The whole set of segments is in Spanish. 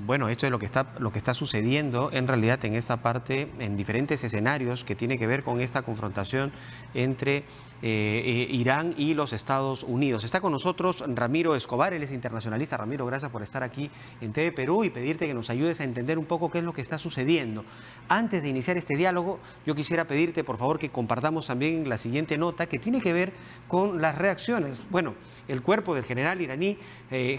Bueno, esto es lo que está sucediendo en realidad en esta parte, en diferentes escenarios que tiene que ver con esta confrontación entre Irán y los Estados Unidos. Está con nosotros Ramiro Escobar, él es internacionalista. Ramiro, gracias por estar aquí en TV Perú y pedirte que nos ayudes a entender un poco qué es lo que está sucediendo. Antes de iniciar este diálogo, yo quisiera pedirte, por favor, que compartamos también la siguiente nota que tiene que ver con las reacciones. Bueno, el cuerpo del general iraní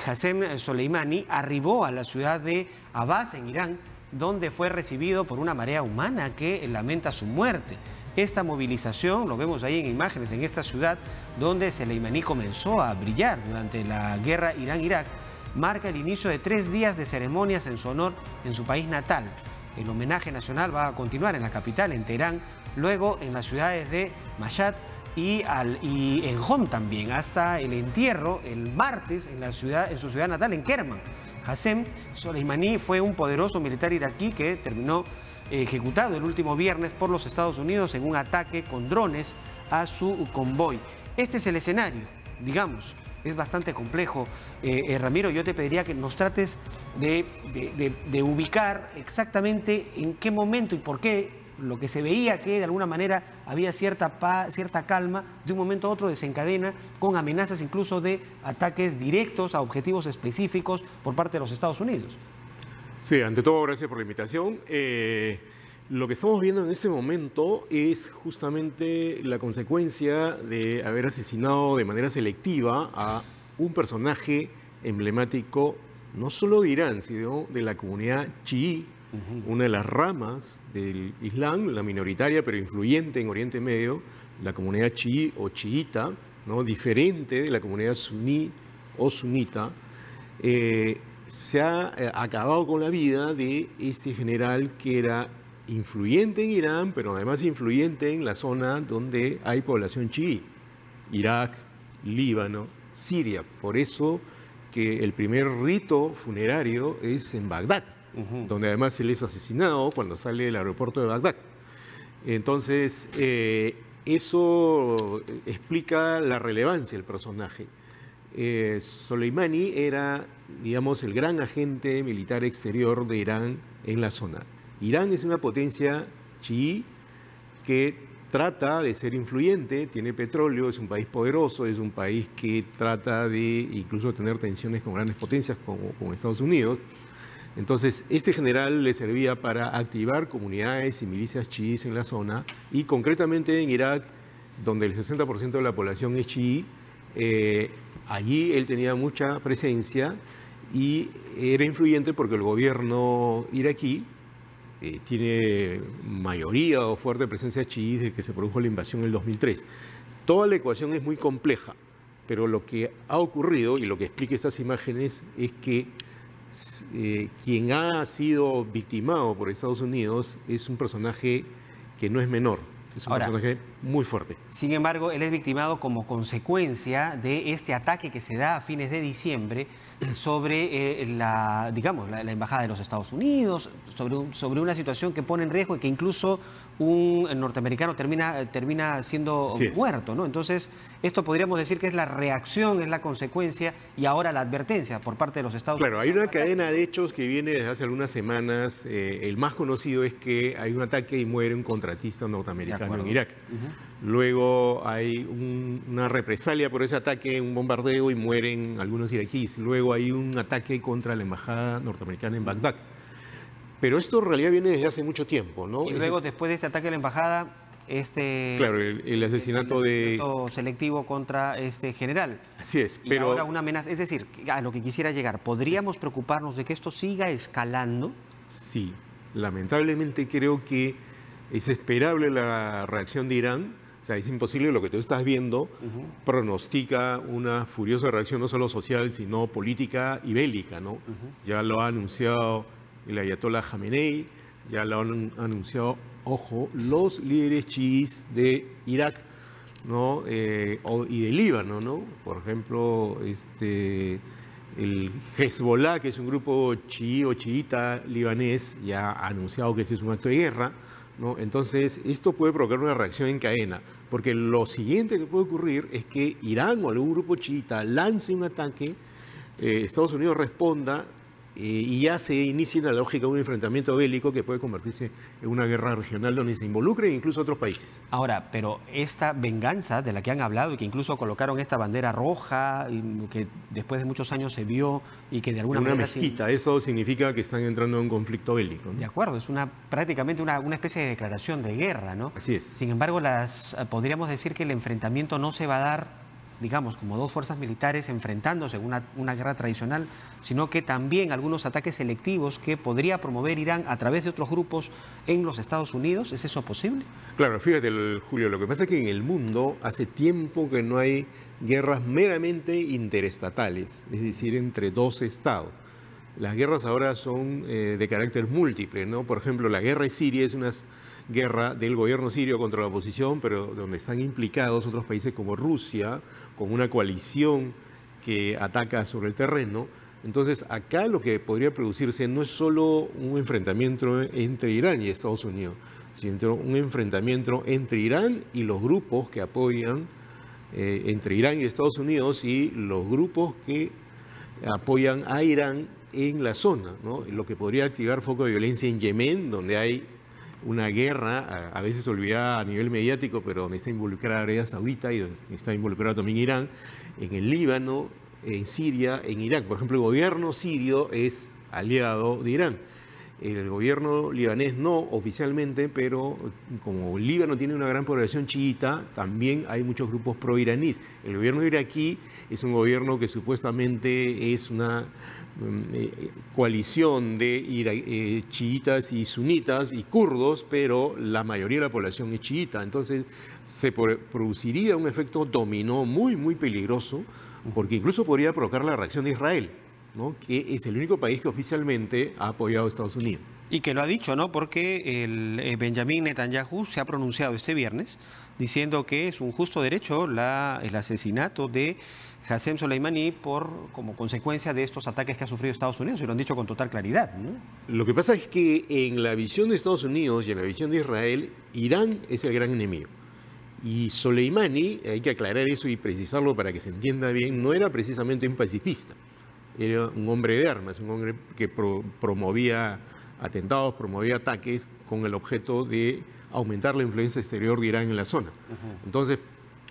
Qasem Soleimani arribó a la ciudad de Abbas, en Irán, donde fue recibido por una marea humana que lamenta su muerte. Esta movilización, lo vemos ahí en imágenes, en esta ciudad donde Soleimani comenzó a brillar durante la guerra Irán-Irak, marca el inicio de 3 días de ceremonias en su honor en su país natal. El homenaje nacional va a continuar en la capital, en Teherán, luego en las ciudades de Mashhad y en Hom también, hasta el entierro el martes en su ciudad natal, en Kerman. Qasem Soleimani fue un poderoso militar iraquí que terminó ejecutado el último viernes por los Estados Unidos en un ataque con drones a su convoy. Este es el escenario, digamos, es bastante complejo. Ramiro, yo te pediría que nos trates de ubicar exactamente en qué momento y por qué lo que se veía que de alguna manera había cierta paz, cierta calma, de un momento a otro desencadena con amenazas incluso de ataques directos a objetivos específicos por parte de los Estados Unidos. Sí, ante todo, gracias por la invitación. Lo que estamos viendo en este momento es justamente la consecuencia de haber asesinado de manera selectiva a un personaje emblemático no solo de Irán, sino de la comunidad chií, una de las ramas del Islam, la minoritaria pero influyente en Oriente Medio, la comunidad chií o chiita, ¿no? Diferente de la comunidad suní o sunita. Se ha acabado con la vida de este general que era influyente en Irán, pero además influyente en la zona donde hay población chií, Irak, Líbano, Siria. Por eso que el primer rito funerario es en Bagdad, donde además él es asesinado cuando sale del aeropuerto de Bagdad. Entonces, eso explica la relevancia del personaje. Soleimani era, digamos, el gran agente militar exterior de Irán en la zona. Irán es una potencia chií que trata de ser influyente, tiene petróleo, es un país poderoso, es un país que trata de incluso tener tensiones con grandes potencias como Estados Unidos. Entonces, este general le servía para activar comunidades y milicias chiíes en la zona, y concretamente en Irak, donde el 60% de la población es chií, allí él tenía mucha presencia y era influyente porque el gobierno iraquí tiene mayoría o fuerte presencia chií desde que se produjo la invasión en el 2003. Toda la ecuación es muy compleja, pero lo que ha ocurrido y lo que explica estas imágenes es que quien ha sido victimado por Estados Unidos es un personaje que no es menor. Es un personaje muy fuerte. Sin embargo, él es victimado como consecuencia de este ataque que se da a fines de diciembre sobre la embajada de los Estados Unidos, sobre una situación que pone en riesgo y que incluso un norteamericano termina siendo muerto, ¿no? Entonces, esto podríamos decir que es la reacción, es la consecuencia y ahora la advertencia por parte de los Estados Unidos. Claro, hay una cadena de hechos que viene desde hace algunas semanas. El más conocido es que hay un ataque y muere un contratista norteamericano en Irak. Luego hay una represalia por ese ataque, un bombardeo, y mueren algunos iraquíes. Luego hay un ataque contra la embajada norteamericana en Bagdad. Pero esto en realidad viene desde hace mucho tiempo, ¿no? Y luego, después de este ataque a la embajada, claro, el asesinato selectivo contra este general. Así es, pero ahora una amenaza. Es decir, a lo que quisiera llegar, ¿podríamos preocuparnos de que esto siga escalando? Sí, lamentablemente creo que es esperable la reacción de Irán. O sea, es imposible, lo que tú estás viendo pronostica una furiosa reacción no solo social, sino política y bélica, ¿no? Ya lo ha anunciado el ayatollah Jamenei, ya lo han anunciado, ojo, los líderes chiíes de Irak, ¿no? Y de Líbano, ¿no? Por ejemplo, el Hezbollah, que es un grupo chií o chiita libanés, ya ha anunciado que ese es un acto de guerra, ¿no? Entonces, esto puede provocar una reacción en cadena, porque lo siguiente que puede ocurrir es que Irán o algún grupo chiita lance un ataque, Estados Unidos responda, y ya se inicia la lógica de un enfrentamiento bélico que puede convertirse en una guerra regional donde se involucren incluso otros países. Ahora, pero esta venganza de la que han hablado y que incluso colocaron esta bandera roja, y que después de muchos años se vio y que de alguna Una manera... mezquita, eso significa que están entrando en un conflicto bélico, ¿no? De acuerdo, es prácticamente una especie de declaración de guerra, ¿no? Así es. Sin embargo, podríamos decir que el enfrentamiento no se va a dar, digamos, como dos fuerzas militares enfrentándose en una guerra tradicional, sino que también algunos ataques selectivos que podría promover Irán a través de otros grupos en los Estados Unidos. ¿Es eso posible? Claro, fíjate, Julio, lo que pasa es que en el mundo hace tiempo que no hay guerras meramente interestatales, es decir, entre dos estados. Las guerras ahora son de carácter múltiple, ¿no? Por ejemplo, la guerra de Siria es una guerra del gobierno sirio contra la oposición, pero donde están implicados otros países como Rusia, con una coalición que ataca sobre el terreno. Entonces, acá lo que podría producirse no es solo un enfrentamiento entre Irán y Estados Unidos, sino un enfrentamiento entre Irán y los grupos que apoyan, entre Irán y Estados Unidos y los grupos que apoyan a Irán en la zona, ¿no? Lo que podría activar foco de violencia en Yemen, donde hay una guerra, a veces olvidada a nivel mediático, pero donde está involucrada Arabia Saudita y donde está involucrado también Irán, en el Líbano, en Siria, en Irak. Por ejemplo, el gobierno sirio es aliado de Irán. El gobierno libanés no oficialmente, pero como el Líbano tiene una gran población chiita, también hay muchos grupos pro-iraníes. El gobierno iraquí es un gobierno que supuestamente es una coalición de chiitas y sunitas y kurdos, pero la mayoría de la población es chiita. Entonces se produciría un efecto dominó muy, muy peligroso, porque incluso podría provocar la reacción de Israel, ¿no? Que es el único país que oficialmente ha apoyado a Estados Unidos. Y que lo ha dicho, ¿no? Porque Benjamín Netanyahu se ha pronunciado este viernes diciendo que es un justo derecho el asesinato de Qasem Soleimani como consecuencia de estos ataques que ha sufrido Estados Unidos, y lo han dicho con total claridad, ¿no? Lo que pasa es que en la visión de Estados Unidos y en la visión de Israel, Irán es el gran enemigo. Y Soleimani, hay que aclarar eso y precisarlo para que se entienda bien, no era precisamente un pacifista. Era un hombre de armas, un hombre que promovía atentados, promovía ataques con el objeto de aumentar la influencia exterior de Irán en la zona. Entonces,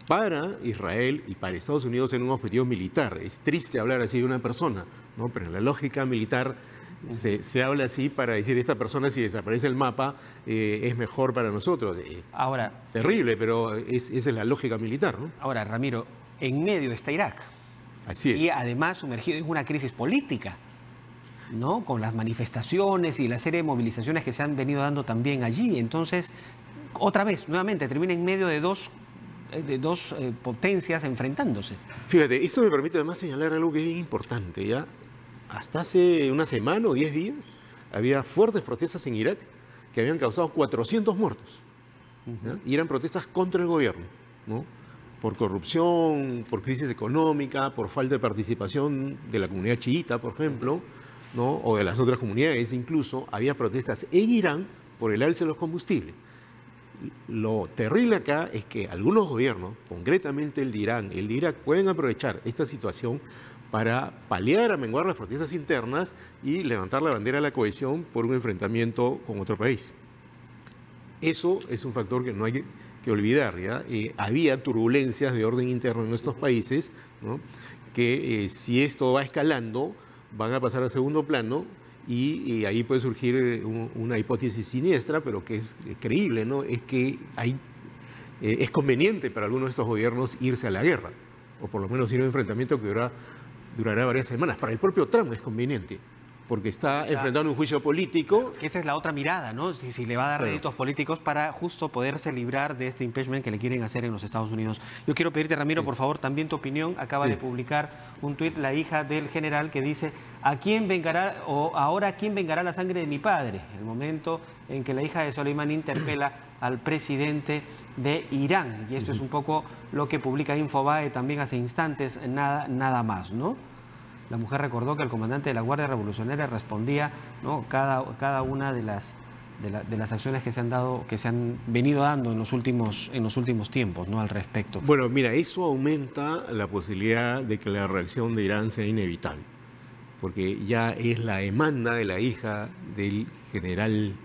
para Israel y para Estados Unidos era un objetivo militar. Es triste hablar así de una persona, ¿no? Pero en la lógica militar se habla así para decir, esta persona, si desaparece el mapa, es mejor para nosotros. Ahora, terrible, pero esa es la lógica militar, ¿no? Ahora, Ramiro, en medio está Irak. Así es. Y además sumergido en una crisis política, ¿no? Con las manifestaciones y la serie de movilizaciones que se han venido dando también allí. Entonces, otra vez, nuevamente, termina en medio de dos potencias enfrentándose. Fíjate, esto me permite además señalar algo que es bien importante, ¿ya? Hasta hace una semana o 10 días había fuertes protestas en Irak que habían causado 400 muertos, ¿ya? Y eran protestas contra el gobierno, ¿no? Por corrupción, por crisis económica, por falta de participación de la comunidad chiita, por ejemplo, ¿no? O de las otras comunidades. Incluso había protestas en Irán por el alza de los combustibles. Lo terrible acá es que algunos gobiernos, concretamente el de Irán, el de Irak, pueden aprovechar esta situación para paliar, amenguar las protestas internas y levantar la bandera de la cohesión por un enfrentamiento con otro país. Eso es un factor que no hay que olvidar, ¿ya? Había turbulencias de orden interno en nuestros países, ¿no? Que si esto va escalando, van a pasar a segundo plano y ahí puede surgir una hipótesis siniestra, pero que es creíble, ¿no? Es que es conveniente para algunos de estos gobiernos irse a la guerra, o por lo menos ir a un enfrentamiento que durará varias semanas. Para el propio Trump es conveniente, porque está enfrentando un juicio político. Que esa es la otra mirada, ¿no? Si le va a dar réditos políticos para justo poderse librar de este impeachment que le quieren hacer en los Estados Unidos. Yo quiero pedirte, Ramiro, por favor, también tu opinión. Acaba de publicar un tuit la hija del general que dice: ¿a quién vengará, o ahora quién vengará la sangre de mi padre? El momento en que la hija de Soleimani interpela al presidente de Irán. Y esto es un poco lo que publica Infobae también hace instantes, nada más, ¿no? La mujer recordó que el comandante de la Guardia Revolucionaria respondía, ¿no?, cada una de las acciones que se han venido dando en los últimos tiempos, ¿no?, al respecto. Bueno, mira, eso aumenta la posibilidad de que la reacción de Irán sea inevitable. porque ya es la demanda de la hija del general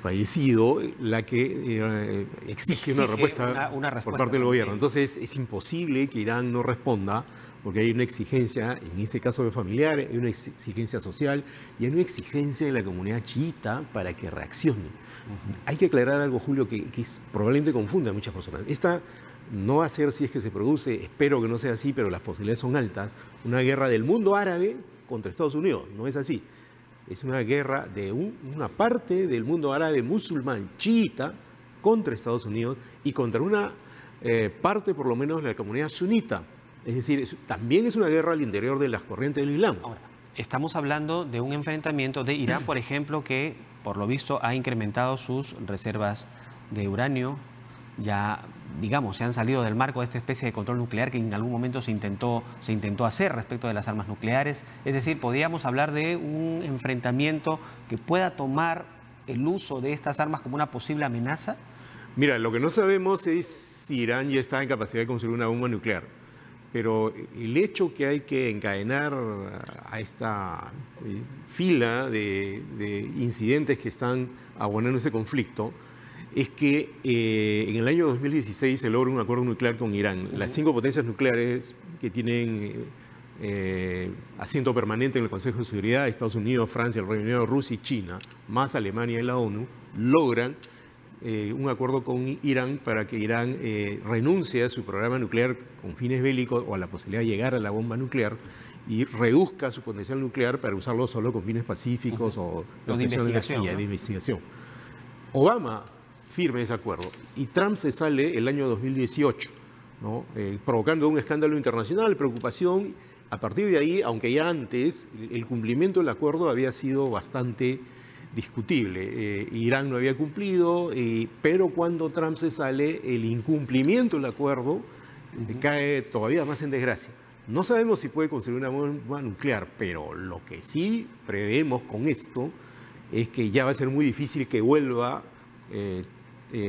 fallecido la que exige una respuesta, una respuesta por parte del gobierno. también. Entonces es imposible que Irán no responda porque hay una exigencia, en este caso de familiar, hay una exigencia social y hay una exigencia de la comunidad chiita para que reaccione. Hay que aclarar algo, Julio, que probablemente confunde a muchas personas. Esta no va a ser, si es que se produce, espero que no sea así, pero las posibilidades son altas, una guerra del mundo árabe contra Estados Unidos. No es así. Es una guerra de una parte del mundo árabe musulmán chiita contra Estados Unidos y contra una parte, por lo menos, de la comunidad sunita. Es decir, también es una guerra al interior de las corrientes del Islam. Ahora, estamos hablando de un enfrentamiento de Irán, por ejemplo, que por lo visto ha incrementado sus reservas de uranio. Ya, digamos, se han salido del marco de esta especie de control nuclear que en algún momento se intentó hacer respecto de las armas nucleares. Es decir, podríamos hablar de un enfrentamiento que pueda tomar el uso de estas armas como una posible amenaza. Mira, lo que no sabemos es si Irán ya está en capacidad de construir una bomba nuclear. Pero el hecho que hay que encadenar a esta fila de incidentes que están abonando ese conflicto es que en el año 2016 se logra un acuerdo nuclear con Irán. Las 5 potencias nucleares que tienen asiento permanente en el Consejo de Seguridad, Estados Unidos, Francia, el Reino Unido, Rusia y China, más Alemania y la ONU, logran un acuerdo con Irán para que Irán renuncie a su programa nuclear con fines bélicos o a la posibilidad de llegar a la bomba nuclear y reduzca su potencial nuclear para usarlo solo con fines pacíficos o de investigación, ¿no? de investigación. Obama firme ese acuerdo y Trump se sale el año 2018, ¿no? Provocando un escándalo internacional, preocupación. A partir de ahí, aunque ya antes el cumplimiento del acuerdo había sido bastante discutible. Irán no había cumplido, pero cuando Trump se sale, el incumplimiento del acuerdo cae todavía más en desgracia. No sabemos si puede construir una bomba nuclear, pero lo que sí prevemos con esto es que ya va a ser muy difícil que vuelva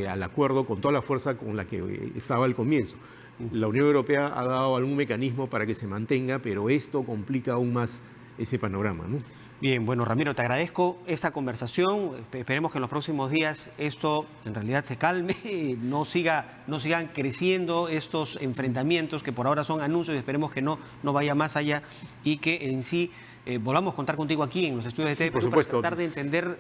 al acuerdo con toda la fuerza con la que estaba al comienzo. La Unión Europea ha dado algún mecanismo para que se mantenga, pero esto complica aún más ese panorama, ¿no? Bien, bueno, Ramiro, te agradezco esta conversación. Esperemos que en los próximos días esto en realidad se calme, no sigan creciendo estos enfrentamientos que por ahora son anuncios y esperemos que no vaya más allá y que en sí volvamos a contar contigo aquí en los estudios de TV para tratar de entender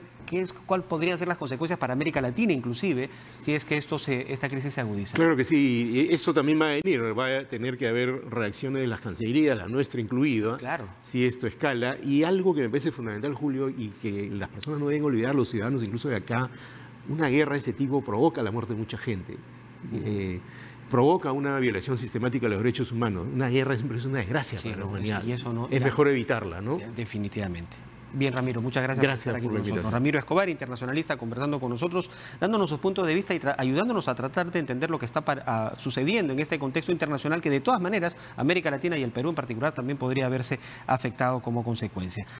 cuál podrían ser las consecuencias para América Latina, inclusive, si es que esta crisis se agudiza. Claro que sí, esto también va a venir, va a tener que haber reacciones de las cancillerías, la nuestra incluida, claro, si esto escala. Y algo que me parece fundamental, Julio, y que las personas no deben olvidar, los ciudadanos incluso de acá, una guerra de este tipo provoca la muerte de mucha gente. Provoca una violación sistemática de los derechos humanos. Una guerra siempre es una desgracia para la humanidad. Y eso no, es mejor evitarla, ¿no? Definitivamente. Bien, Ramiro, muchas gracias por estar aquí con nosotros. Ramiro Escobar, internacionalista, conversando con nosotros, dándonos sus puntos de vista y ayudándonos a tratar de entender lo que está sucediendo en este contexto internacional que de todas maneras América Latina y el Perú en particular también podría haberse afectado como consecuencia.